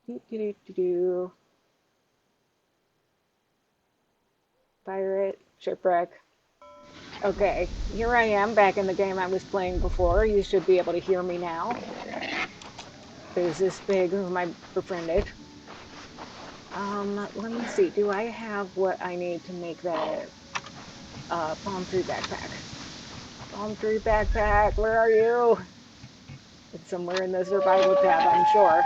Do. Pirate, shipwreck. Okay, here I am back in the game I was playing before. You should be able to hear me now. There's this pig whom I befriended. Let me see. Do I have what I need to make that palm tree backpack? Palm tree backpack, where are you? It's somewhere in the survival tab, I'm sure.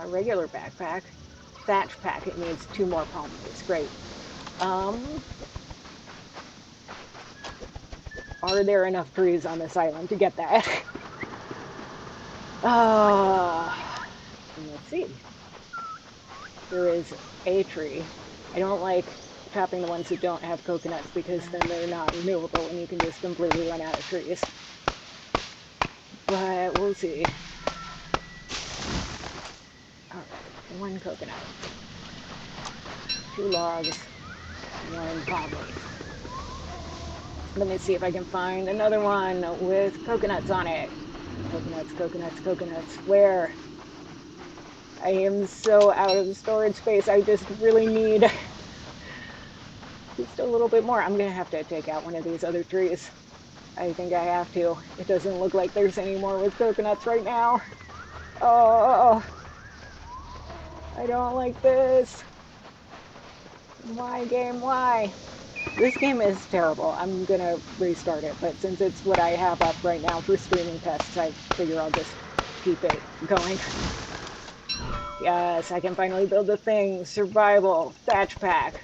Regular backpack. Thatch pack, it needs 2 more palm trees. Great. Are there enough trees on this island to get that? Let's see. There is a tree. I don't like chopping the ones that don't have coconuts because then they're not renewable and you can just completely run out of trees. But we'll see. Alright, 1 coconut. 2 logs. 1 palm leaf. Let me see if I can find another one with coconuts on it. Coconuts, coconuts, coconuts. Where? I am so out of storage space. I just really need just a little bit more. I'm going to have to take out one of these other trees. I think I have to. It doesn't look like there's any more with coconuts right now. Oh, I don't like this. Why, game? Why? This game is terrible. I'm going to restart it, but since it's what I have up right now for streaming tests, I figure I'll just keep it going. Yes, I can finally build the thing. Survival. Thatch pack.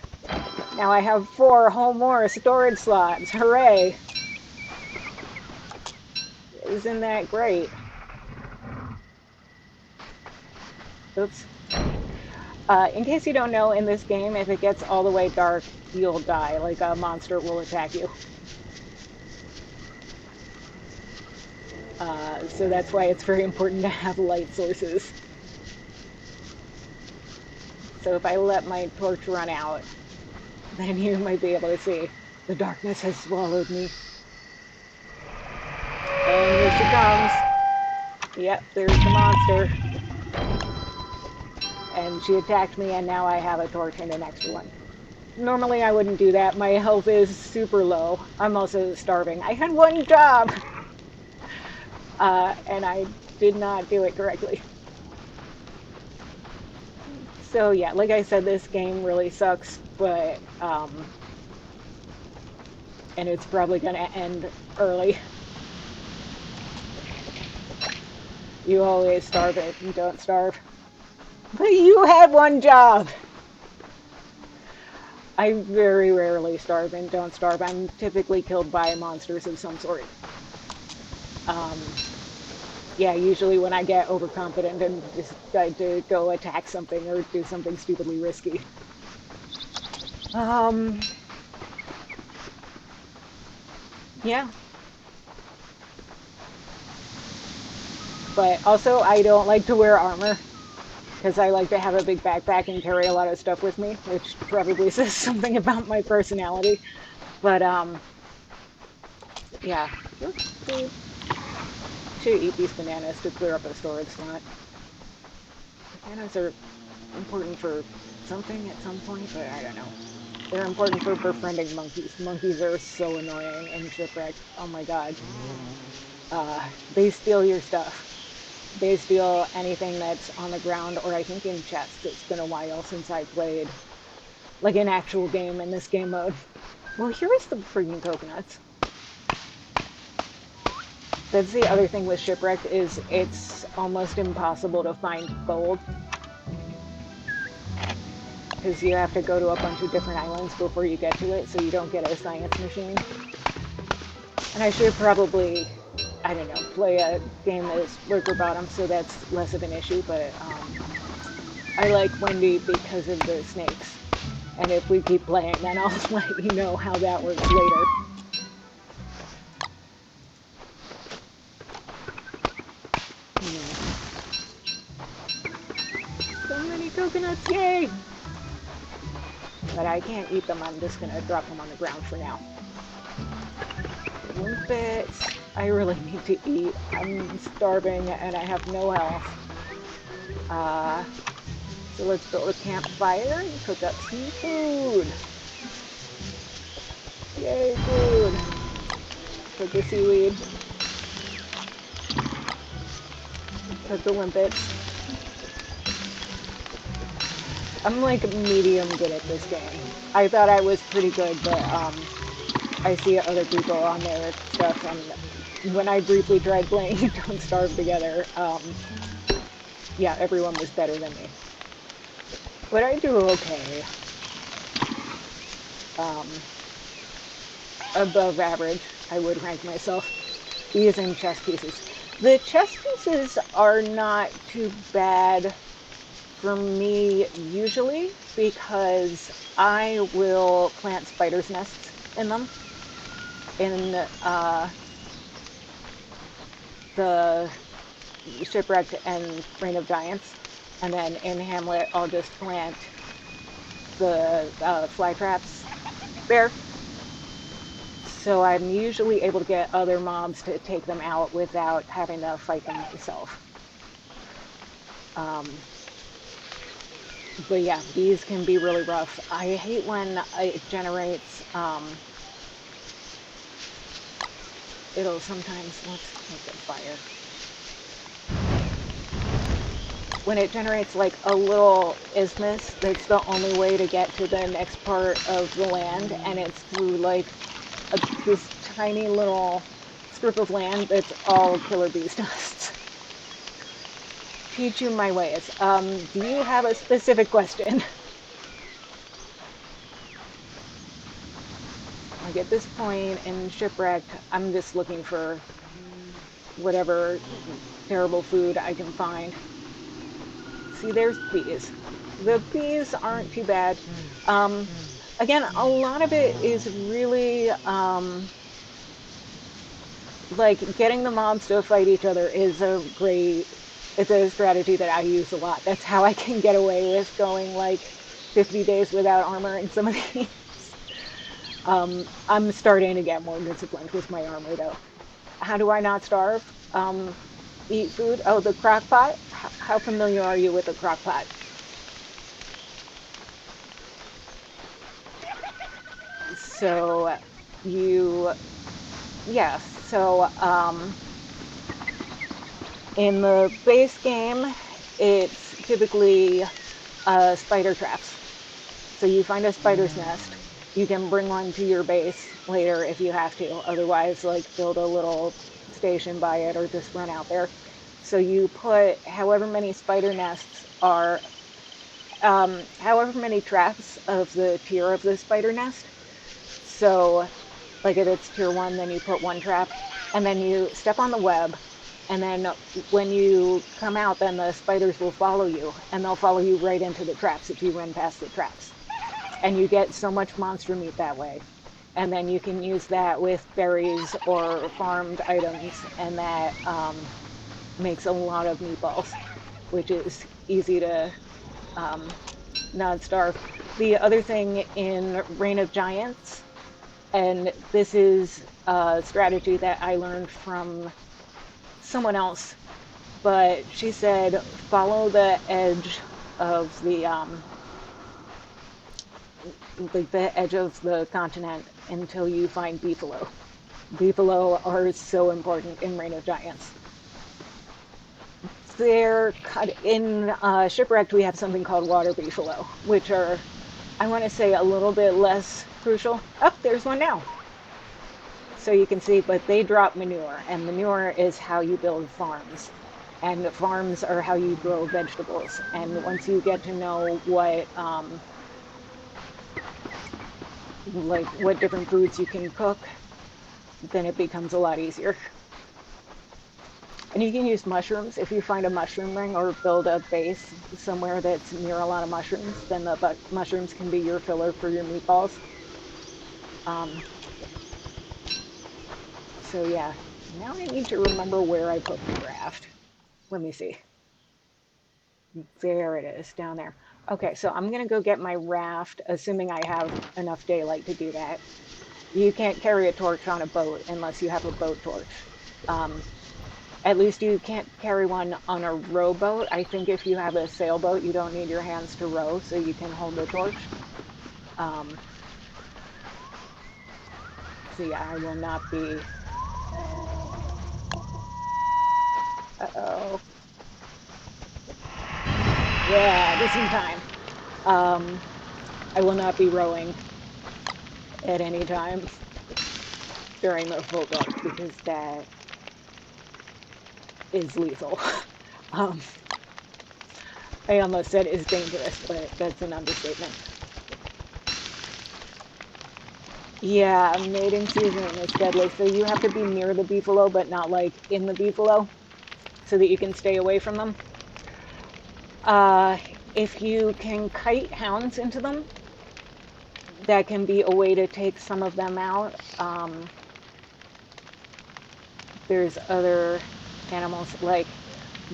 Now I have 4 whole more storage slots. Hooray! Isn't that great? Oops. In case you don't know, in this game, if it gets all the way dark, you'll die. Like a monster will attack you. So that's why it's very important to have light sources. So if I let my torch run out, then you might be able to see. The darkness has swallowed me. And here she comes. Yep, there's the monster. And she attacked me, and now I have a torch and an extra one. Normally I wouldn't do that. My health is super low. I'm also starving. I had 1 job! And I did not do it correctly. So yeah, like I said, this game really sucks, but, and it's probably gonna end early. You always starve it and don't starve. But you had 1 job! I very rarely starve and don't starve. I'm typically killed by monsters of some sort. Yeah, usually when I get overconfident and decide to go attack something or do something stupidly risky. Yeah. But also, I don't like to wear armor because I like to have a big backpack and carry a lot of stuff with me, which probably says something about my personality. But, yeah. Should eat these bananas to clear up a storage slot. Bananas are important for something at some point, but I don't know. They're important for befriending monkeys. Monkeys are so annoying in Shipwrecked. Oh my god. They steal your stuff. They steal anything that's on the ground, or I think in chests. It's been a while since I played, like, an actual game in this game mode. Well, here's the freaking coconuts. That's the other thing with Shipwrecked, is it's almost impossible to find gold. Because you have to go to a bunch of different islands before you get to it, so you don't get a science machine. And I should probably, I don't know, play a game that's worker bottom, so that's less of an issue, but I like Wendy because of the snakes. And if we keep playing, then I'll let you know how that works later. So many coconuts, yay! But I can't eat them, I'm just gonna drop them on the ground for now. Limpets. I really need to eat. I'm starving and I have no health. Uh, so let's build a campfire and cook up some food. Yay, food. Cook the seaweed. Cook the limpets. I'm like medium good at this game. I thought I was pretty good, but I see other people on their stuff, and when I briefly tried playing Don't Starve Together, yeah, everyone was better than me. But I do okay. Um, Above average, I would rank myself. Using chess pieces. The chess pieces are not too bad for me usually because I will plant spiders' nests in them. In the Shipwrecked and Reign of Giants. And then in Hamlet, I'll just plant the fly traps there. So I'm usually able to get other mobs to take them out without having to fight them myself. But yeah, these can be really rough. I hate when it generates, it'll sometimes, let's make a fire. When it generates like a little isthmus, that's the only way to get to the next part of the land, and it's through like this tiny little strip of land that's all killer bees nests. Teach you my ways. Do you have a specific question? Like at this point in Shipwreck, I'm just looking for whatever terrible food I can find. See, there's bees. The bees aren't too bad. Again, a lot of it is really like getting the mobs to fight each other is it's a strategy that I use a lot. That's how I can get away with going like 50 days without armor in some of these. I'm starting to get more disciplined with my armor though. How do I not starve? Eat food. Oh, the crock pot. How familiar are you with the crock pot? So you, yeah. So in the base game, it's typically spider traps. So you find a spider's nest. You can bring one to your base later if you have to. Otherwise, like build a little station by it or just run out there. So you put however many spider nests are, however many traps of the tier of the spider nest. So, like if it's tier 1, then you put one trap, and then you step on the web, and then when you come out, then the spiders will follow you, and they'll follow you right into the traps if you run past the traps. And you get so much monster meat that way. And then you can use that with berries or farmed items, and that makes a lot of meatballs, which is easy to not starve. The other thing in Reign of Giants, and this is a strategy that I learned from someone else, but she said follow the edge of the edge of the continent until you find beefalo. Beefalo are so important in Reign of Giants. They're cut in Shipwrecked. We have something called water beefalo, which are, I want to say, a little bit less crucial. Oh, there's one now. So you can see, but they drop manure, and manure is how you build farms. And farms are how you grow vegetables. And once you get to know what different foods you can cook, then it becomes a lot easier. And you can use mushrooms. If you find a mushroom ring or build a base somewhere that's near a lot of mushrooms, then the mushrooms can be your filler for your meatballs. So yeah, now I need to remember where I put my raft. Let me see. There it is, down there. Okay, so I'm gonna go get my raft, assuming I have enough daylight to do that. You can't carry a torch on a boat unless you have a boat torch. At least you can't carry one on a rowboat. I think if you have a sailboat, you don't need your hands to row, so you can hold the torch. Um, so yeah, I will not be. Uh-oh. Yeah, just in time. I will not be rowing at any time during the full boat because that is lethal. um, I almost said is dangerous, but that's an understatement. Yeah, mating season is deadly, so you have to be near the beefalo, but not like in the beefalo, so that you can stay away from them. Uh, if you can kite hounds into them, that can be a way to take some of them out. There's other animals like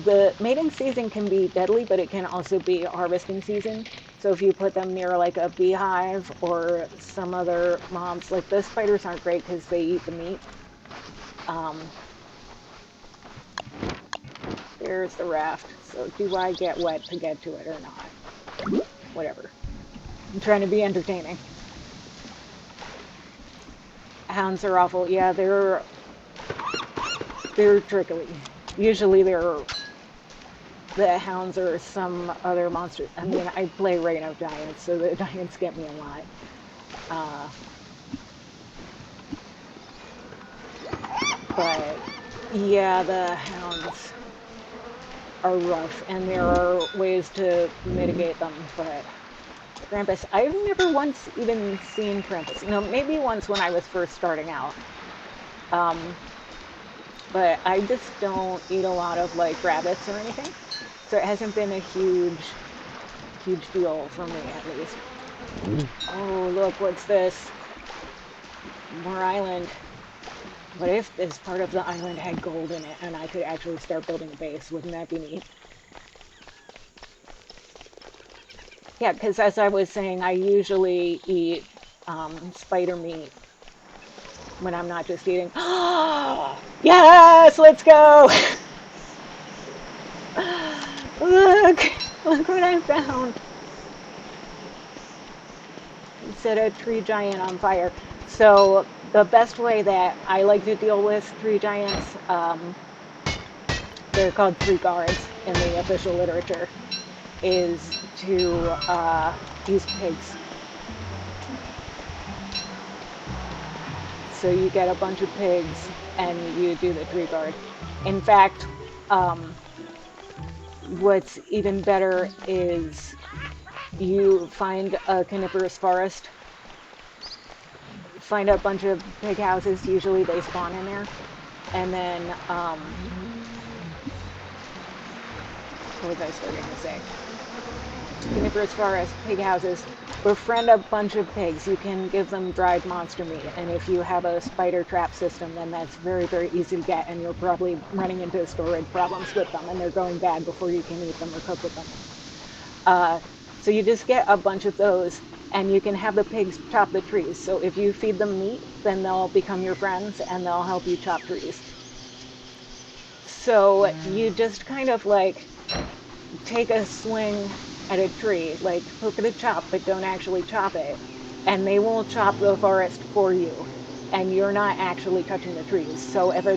the mating season can be deadly, but it can also be harvesting season. So if you put them near like a beehive or some other mobs, like the spiders aren't great because they eat the meat. Um, there's the raft. So do I get wet to get to it or not? Whatever. I'm trying to be entertaining. Hounds are awful. Yeah, they're tricky. Usually the hounds are some other monster. I mean, I play Reign of Giants, so the giants get me a lot. Uh, but yeah, the hounds are rough, and there are ways to mitigate them. But Krampus, I've never once even seen Krampus. No, maybe once when I was first starting out. Um, but I just don't eat a lot of like rabbits or anything, so it hasn't been a huge deal for me at least. Oh, look, what's this? More island. What if this part of the island had gold in it and I could actually start building a base? Wouldn't that be neat? Yeah, because as I was saying, I usually eat spider meat when I'm not just eating. Yes, let's go! Look! Look what I found! Set a tree giant on fire. So the best way that I like to deal with tree giants, they're called tree guards in the official literature, is to use pigs. So you get a bunch of pigs and you do the tree guard. In fact, what's even better is you find a coniferous forest, find a bunch of pig houses, usually they spawn in there, and then, what was I starting to say? Coniferous forest, pig houses, befriend a bunch of pigs. You can give them dried monster meat, and if you have a spider trap system, then that's very, very easy to get, and you're probably running into storage problems with them, and they're going bad before you can eat them or cook with them. So you just get a bunch of those, and you can have the pigs chop the trees. So if you feed them meat, then they'll become your friends, and they'll help you chop trees. So you just kind of like take a swing at a tree, like hook it a chop, but don't actually chop it, and they will chop the forest for you, and you're not actually touching the trees. So if a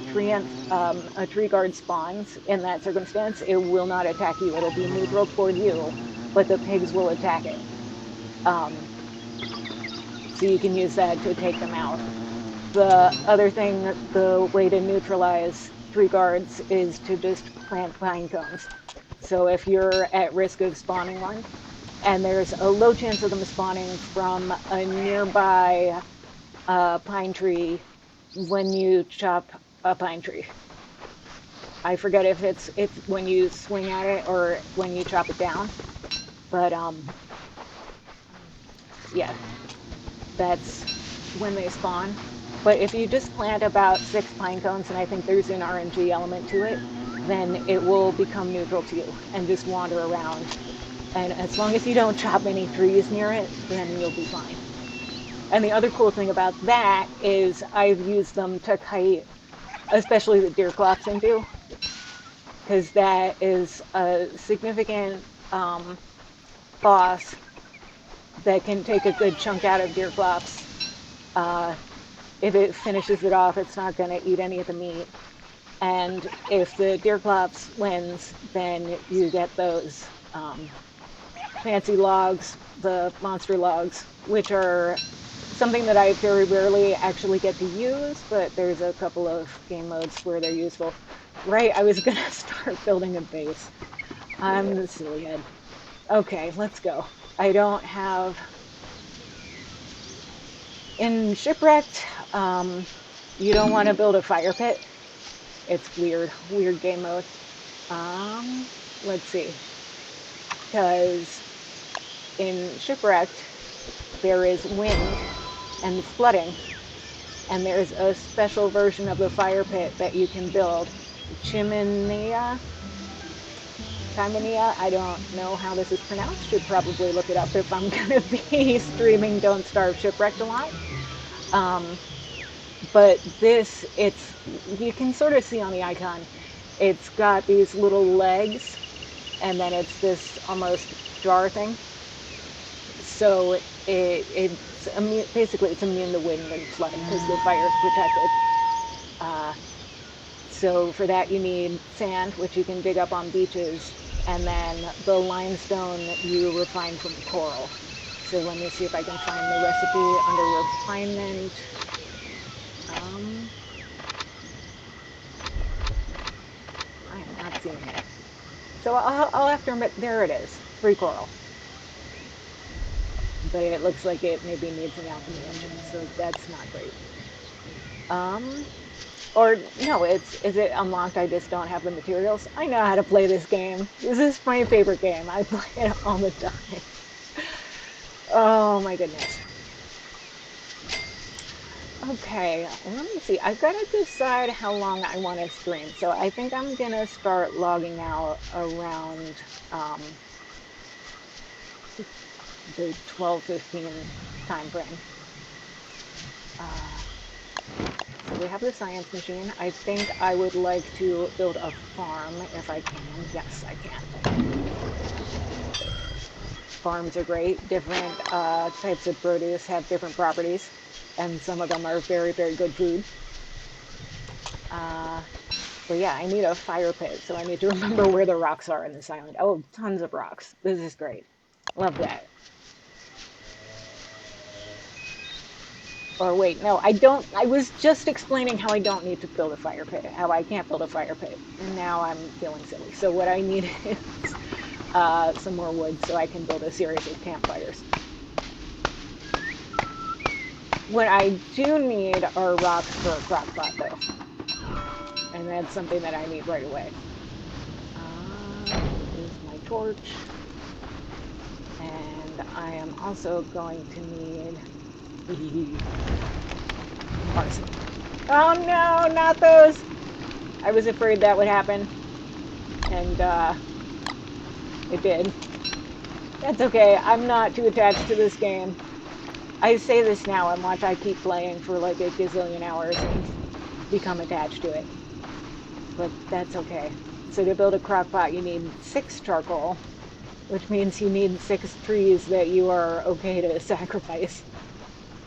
tree guard spawns in that circumstance, it will not attack you. It'll be neutral toward you, but the pigs will attack it. So you can use that to take them out. The other thing, the way to neutralize tree guards is to just plant pine cones. So if you're at risk of spawning one, and there's a low chance of them spawning from a nearby pine tree when you chop a pine tree. I forget if it's when you swing at it or when you chop it down, but yeah, that's when they spawn. But if you just plant about 6 pine cones, and I think there's an RNG element to it, then it will become neutral to you and just wander around. And as long as you don't chop any trees near it, then you'll be fine. And the other cool thing about that is I've used them to kite especially the deer clops into, because that is a significant boss that can take a good chunk out of deer clops. Uh, if it finishes it off, it's not going to eat any of the meat. And if the deer clops wins, then you get those fancy logs, the monster logs, which are something that I very rarely actually get to use, but there's a couple of game modes where they're useful. Right, I was gonna start building a base. I'm the silly head. Okay, let's go. I don't have... In Shipwrecked, you don't want to build a fire pit. It's weird game mode. Let's see. Because in Shipwrecked, there is wind and flooding, and there's a special version of the fire pit that you can build. Chimenea? I don't know how this is pronounced. Should probably look it up if I'm going to be streaming Don't Starve Shipwrecked a lot. But this, you can sort of see on the icon, it's got these little legs, and then it's this almost jar thing. So basically it's immune to wind and flooding because the fire is protected. So for that you need sand, which you can dig up on beaches, and then the limestone you refine from coral. So let me see if I can find the recipe under refinement. I am not seeing it. So I'll have to admit, there it is, free coral. But it looks like it maybe needs an alchemy engine, so that's not great. Or no, is it unlocked? I just don't have the materials. I know how to play this game. This is my favorite game. I play it all the time. Oh my goodness. Okay, let me see. I've got to decide how long I want to stream. So I think I'm going to start logging out around the 12:15 time frame. So we have the science machine. I think I would like to build a farm if I can. Yes, I can. Farms are great. Different types of produce have different properties, and some of them are very, very good food. But yeah, I need a fire pit, so I need to remember where the rocks are in this island. Oh, tons of rocks. This is great. Love that. Or wait, no, I don't. I was just explaining how I don't need to build a fire pit, how I can't build a fire pit. And now I'm feeling silly. So what I need is some more wood so I can build a series of campfires. What I do need are rocks for a crock pot, though. And that's something that I need right away. Here's my torch. And I am also going to need arson. Oh no, not those! I was afraid that would happen. And it did. That's okay, I'm not too attached to this game. I say this now and watch I keep playing for like a gazillion hours and become attached to it. But that's okay. So to build a crock pot you need 6 charcoal, which means you need 6 trees that you are okay to sacrifice.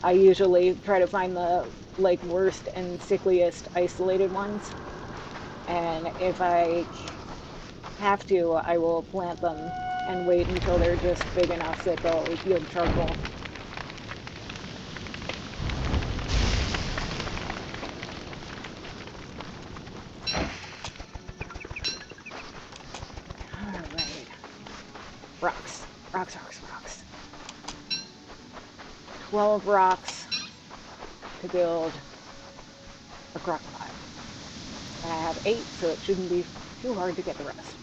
I usually try to find the like worst and sickliest isolated ones, and if I have to, I will plant them and wait until they're just big enough that they'll yield charcoal. Alright. Rocks. Rocks, rocks, rocks. 12 rocks to build a crock pot. And I have 8, so it shouldn't be too hard to get the rest.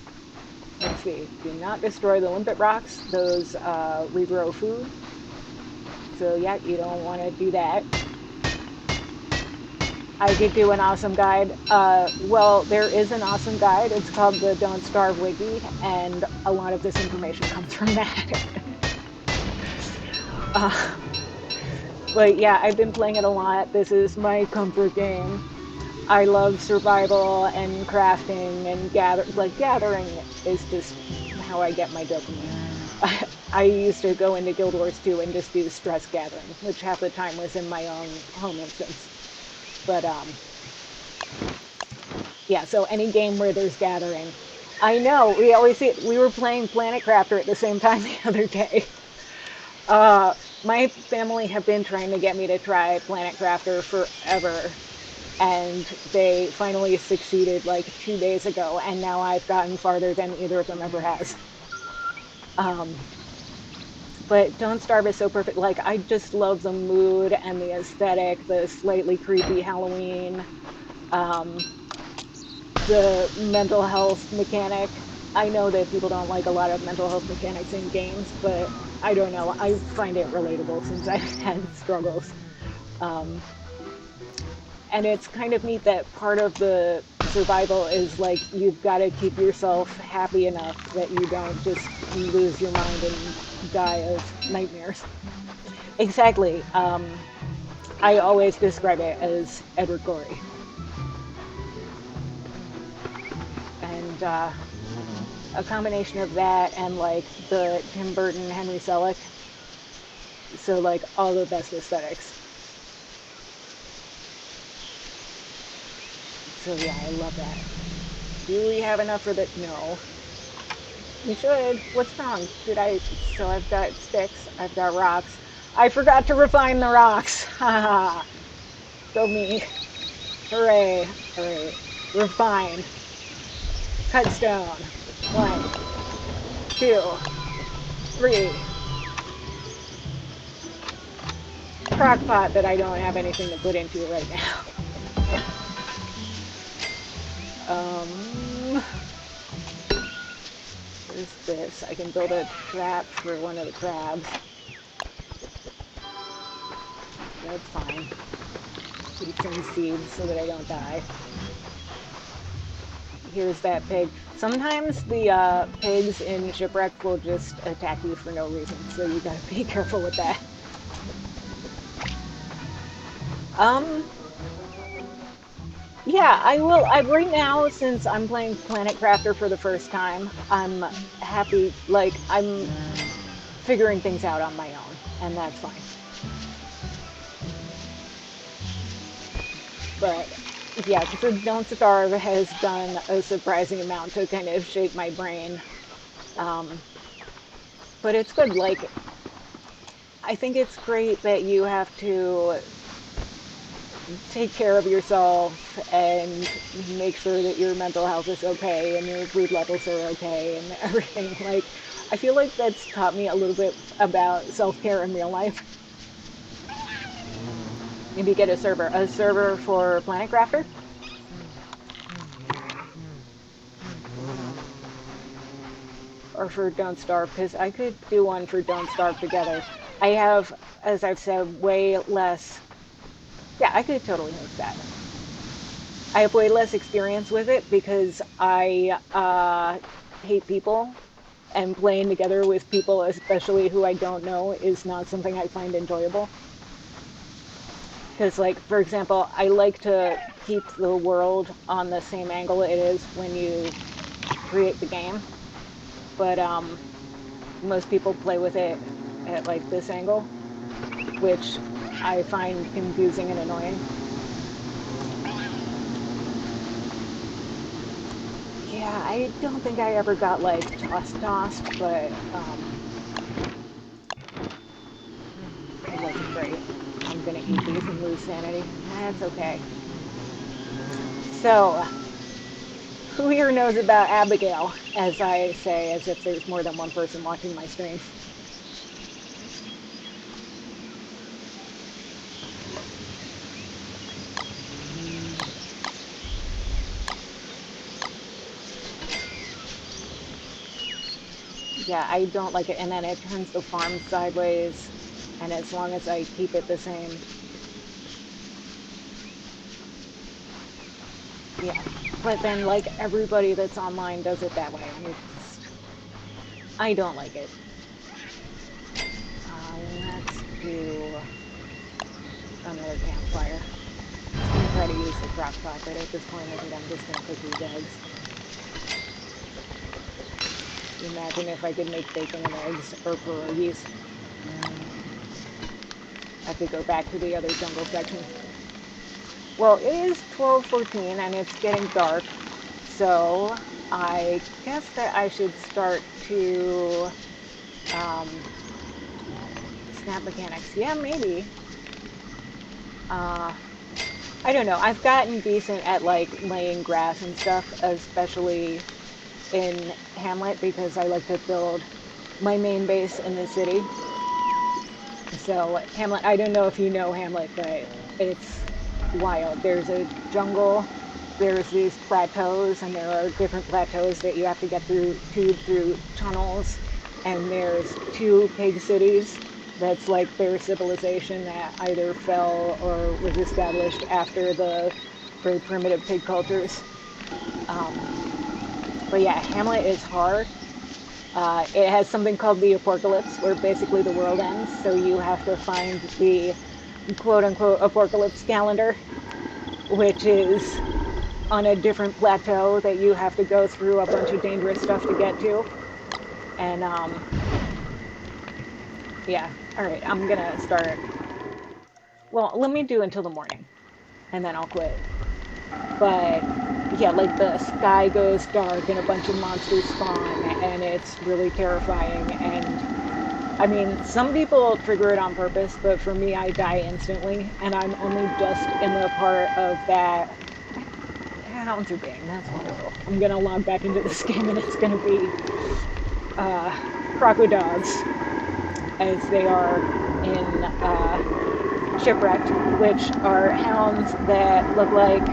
Let's see. Do not destroy the limpet rocks. Those regrow food. So yeah, you don't want to do that. I did do an awesome guide. Well, there is an awesome guide. It's called the Don't Starve Wiki, and a lot of this information comes from that. But yeah, I've been playing it a lot. This is my comfort game. I love survival and crafting and gathering is just how I get my dopamine. I used to go into Guild Wars 2 and just do stress gathering, which half the time was in my own home instance. But yeah, so any game where there's gathering. I know, we always see it. We were playing Planet Crafter at the same time the other day. My family have been trying to get me to try Planet Crafter forever, and they finally succeeded like 2 days ago, and now I've gotten farther than either of them ever has. Um, but Don't Starve is so perfect. Like, I just love the mood and the aesthetic, the slightly creepy Halloween, um, the mental health mechanic. I know that people don't like a lot of mental health mechanics in games, but I don't know. I find it relatable since I've had struggles. Um, and it's kind of neat that part of the survival is like you've got to keep yourself happy enough that you don't just lose your mind and die of nightmares. Exactly. I always describe it as Edward Gorey. And a combination of that and like the Tim Burton, Henry Selick. So like all the best aesthetics. So yeah, I love that. Do we have enough for the? No. We should. What's wrong? So I've got sticks. I've got rocks. I forgot to refine the rocks. Haha. Go me. Hooray. Hooray. Refine. Cut stone. 1, 2, 3. Crock pot that I don't have anything to put into right now. Where's this? I can build a trap for one of the crabs. That's fine. Eat some seeds so that I don't die. Here's that pig. Sometimes the pigs in Shipwrecked will just attack you for no reason, so you gotta be careful with that. Yeah, I will. Right now, since I'm playing Planet Crafter for the first time, I'm happy. Like, I'm figuring things out on my own, and that's fine. But yeah, for Don't Starve has done a surprising amount to kind of shape my brain. But it's good. Like, I think it's great that you have to take care of yourself and make sure that your mental health is okay and your food levels are okay and everything. Like, I feel like that's taught me a little bit about self-care in real life. Maybe get a server for Planet Crafter. Or for Don't Starve, because I could do one for Don't Starve together. I have, as I've said, way less. Yeah, I could totally make that. I have way less experience with it because I hate people, and playing together with people, especially who I don't know, is not something I find enjoyable. Because, like, for example, I like to keep the world on the same angle it is when you create the game. But most people play with it at like this angle, which I find confusing and annoying. Yeah, I don't think I ever got like tossed, but it wasn't great. I'm gonna eat these and lose sanity. That's okay. So, who here knows about Abigail? As I say, as if there's more than one person watching my stream. Yeah, I don't like it. And then it turns the farm sideways. And as long as I keep it the same. Yeah. But then, like, everybody that's online does it that way. And I don't like it. Let's do another campfire. try to use the crock pot, but at this point I think I'm just going to cook these eggs. Imagine if I could make bacon and eggs or pierogies. I have to go back to the other jungle section. Well, it is 12:14 and it's getting dark, so I guess that I should start to um, snap mechanics. Yeah, maybe. Uh, I don't know. I've gotten decent at like laying grass and stuff, especially in Hamlet because I like to build my main base in the city. So Hamlet, I don't know if you know Hamlet, but it's wild. There's a jungle, there's these plateaus, and there are different plateaus that you have to get through, tube through tunnels, and there's two pig cities. That's like their civilization that either fell or was established after the very primitive pig cultures. Um, but yeah, Hamlet is hard. It has something called the apocalypse, where basically the world ends. So you have to find the quote unquote apocalypse calendar, which is on a different plateau that you have to go through a bunch of dangerous stuff to get to. And yeah, all right, I'm gonna start. Well, let me do until the morning, and then I'll quit. But yeah, like the sky goes dark and a bunch of monsters spawn, and it's really terrifying. And I mean, some people trigger it on purpose, but for me, I die instantly, and I'm only just in the part of that. Hounds are being, that's wonderful. I'm gonna log back into this game, and it's gonna be uh, crocodogs, as they are in Shipwrecked, which are hounds that look like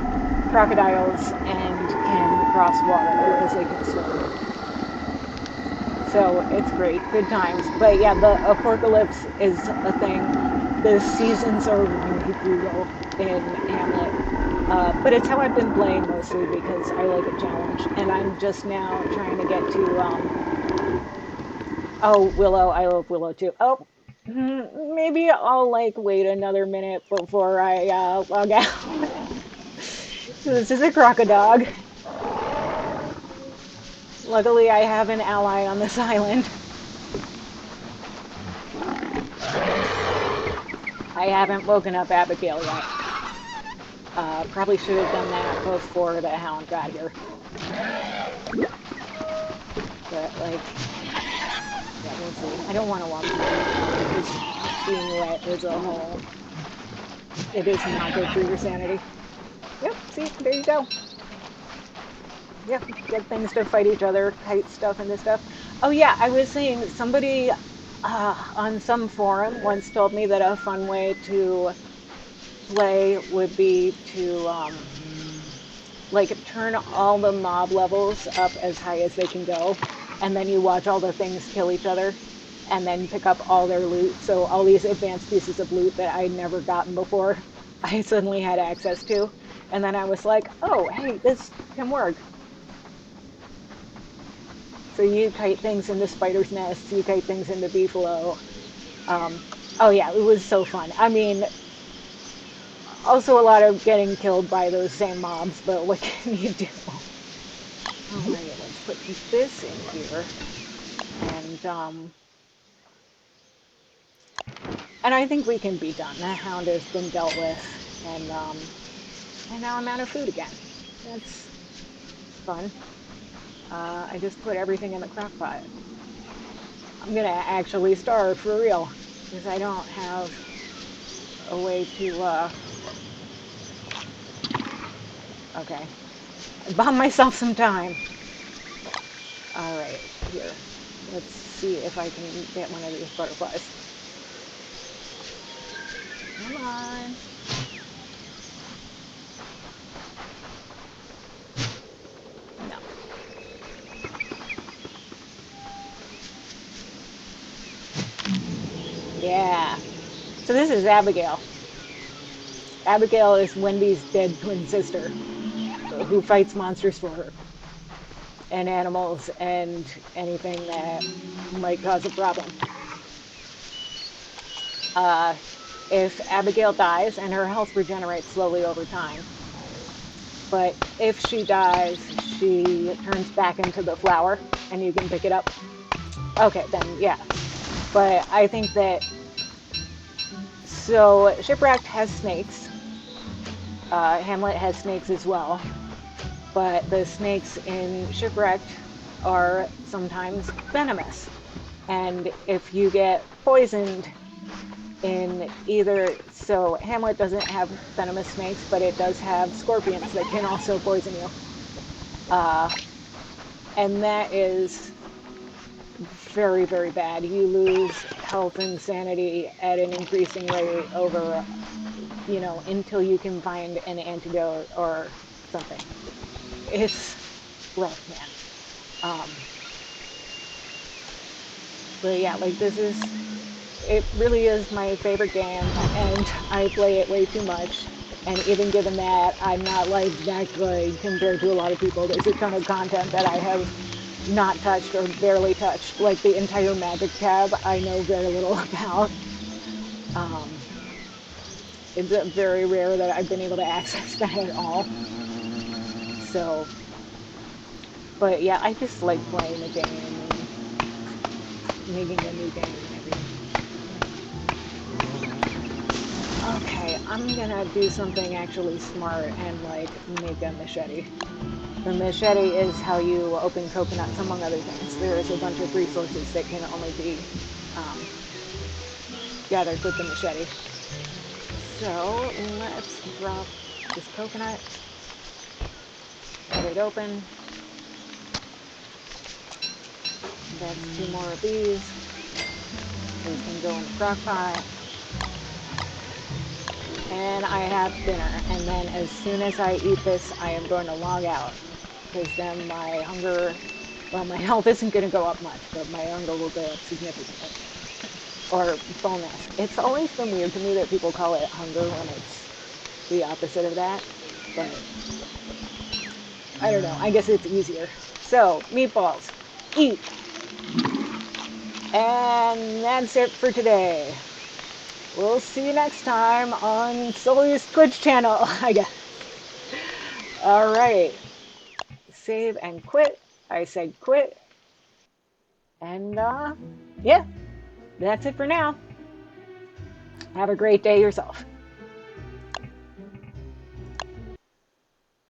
crocodiles and can cross water because they can swim. So it's great, good times. But yeah, the apocalypse is a thing. The seasons are really brutal in Hamlet. But it's how I've been playing mostly because I like a challenge. And I'm just now trying to get to, oh, Willow. I love Willow too. Oh, maybe I'll like wait another minute before I log out. This is a crocodog. Luckily, I have an ally on this island. I haven't woken up Abigail yet. Probably should have done that before the hound got here. But, like, yeah, we'll see. I don't want to walk through it because being wet is a whole... It is not good for your sanity. Yep, see, there you go. Yep, get things to fight each other, kite stuff and this stuff. Oh yeah, I was saying somebody on some forum once told me that a fun way to play would be to like turn all the mob levels up as high as they can go, and then you watch all the things kill each other, and then pick up all their loot. So all these advanced pieces of loot that I'd never gotten before, I suddenly had access to, and then I was like, oh, hey, this can work. So you kite things into spiders' nests, you kite things into beefalo. Um, oh yeah, it was so fun. I mean, also a lot of getting killed by those same mobs, but what can you do? All right, let's put this in here, and and I think we can be done. That hound has been dealt with, and now I'm out of food again. That's fun. I just put everything in the crock pot. I'm gonna actually starve for real because I don't have a way to. Okay, I bought myself some time. All right, here. Let's see if I can get one of these butterflies. Come on. No. Yeah. So this is Abigail. Abigail is Wendy's dead twin sister who fights monsters for her and animals and anything that might cause a problem. Uh, if Abigail dies and her health regenerates slowly over time, But if she dies, she turns back into the flower and you can pick it up. Okay, then yeah. But I think that, so Shipwrecked has snakes. Hamlet has snakes as well. But the snakes in Shipwrecked are sometimes venomous. And if you get poisoned in either, so Hamlet doesn't have venomous snakes, but it does have scorpions that can also poison you. Uh, and that is very, very bad. You lose health and sanity at an increasing rate over, until you can find an antidote or something. It's rough, man. But yeah, like it really is my favorite game, and I play it way too much. And even given that, I'm not like that good compared to a lot of people. There's a ton of content that I have not touched or barely touched. Like the entire Magic tab, I know very little about. Um, it's very rare that I've been able to access that at all. So, but yeah, I just like playing the game and making a new game and everything. Okay, I'm gonna do something actually smart and like make a machete. The machete is how you open coconuts, among other things. There is a bunch of resources that can only be um, gathered with the machete. So let's drop this coconut, cut it open. That's two more of these. These can go in the crock pot. And I have dinner. And then as soon as I eat this, I am going to log out. Because then my hunger, well, my health isn't going to go up much, but my hunger will go up significantly. Or fullness. It's always been weird to me that people call it hunger when it's the opposite of that. But I don't know. I guess it's easier. So, meatballs. Eat. And that's it for today. We'll see you next time on Sully's Twitch channel, I guess. Alright. Save and quit. I said quit. And, yeah, that's it for now. Have a great day yourself.